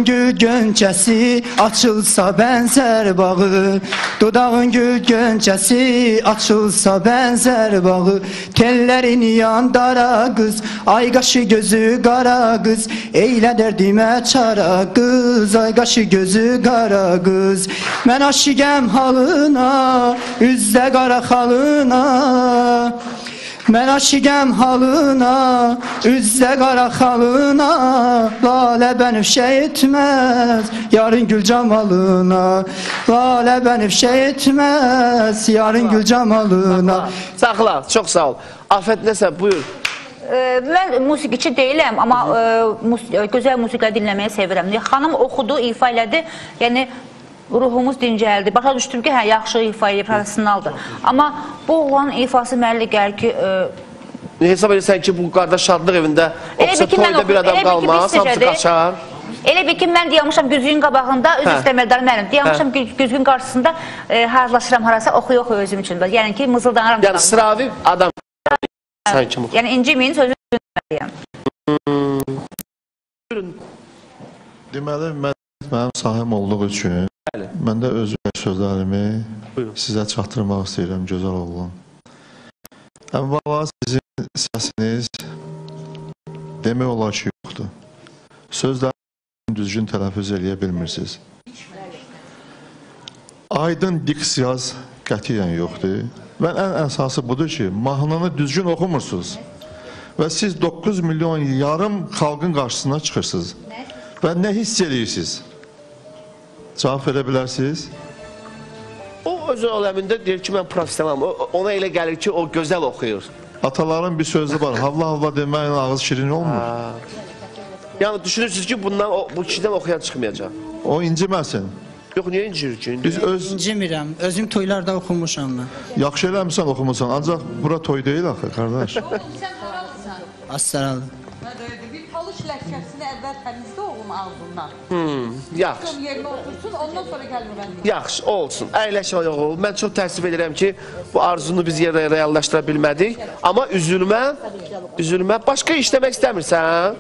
Dodağın gül gönçəsi açılsa bənzər bağı. Dodağın gül gönçəsi açılsa bənzər bağı. Tellərin yandara qız, ay qaşı gözü qara qız. Eylə dərdimə çara qız, ay qaşı gözü qara qız. Mən aşiqəm halına, üzdə qara xalına. Mən aşiqəm halına, üzdə qara xalına. Lalə bənifşə etməz, yarın gül camalına. Lalə bənifşə etməz, yarın gül camalına. Saxla, çox sağ ol. Afət nəsə, buyur. Mən musiqiçi deyiləm, amma gözəl musiqilər dinləməyi sevirəm. Xanım oxudu, ifa elədi, yəni ruhumuz dincəldi. Başa düşdüm ki, hə, yaxşı ifa eləyib, professionaldır. Amma bu oğlanın ifası mənə gəlir ki... Hesab edirsən ki, bu qardaş şadlıq evində oxusa toyda bir adam qalmaz, hamısı qaçar. Elə bir ki, mən deyəmişəm güzgün qabağında, öz istəməkdarım mənim. Deyəmişəm güzgün qarşısında hazırlaşıram harasa, oxuya-oxuya özüm üçün. Yəni ki, mızıldanaram. Yəni sıravi adam. Yəni incimin sözü dinləyəm. Deməli, mənim sahəm olduğu üçün mən də öz sözlərimi sizə çatdırmaq istəyirəm, gözəl oğlan. Əvvəla sizin səsiniz demək olar ki, yoxdur. Sözlərinizi düzgün tələffüz eləyə bilmirsiniz. Aydın diksiyaz qətiyyən yoxdur. Və ən əsası budur ki, mahnını düzgün oxumursunuz. Və siz 9 milyon yarım xalqın qarşısına çıxırsınız. Və nə hiss edirsiniz? Cavab verə bilərsiniz? O öz aləmində deyir ki, mən professionalam. Ona elə gəlir ki, o gözəl oxuyur. Ataların bir sözü var, havla-havla deməyin ağız şirin olmur. Yəni düşünürsünüz ki, bu kişidən oxuyan çıxmayacaq. O inciməsin. Yox, niyə incir ki? İncimirəm, özüm toylarda oxumuşam mən. Yaxşı eləmirsən, oxumusan, ancaq bura toy deyil axı, qardaş. Astaralı. Bir talış ləhkəsini əvvəl təmizdə oğlum ağzından. Yaxşı. Son yerinə otursun, ondan sonra gəl müğənni. Yaxşı, olsun. Əyləş oğul. Mən çox təəssüf edirəm ki, bu arzunu biz yerdə reallaşdıra bilmədik. Amma üzülmə, başqa işləmək istəmirsən.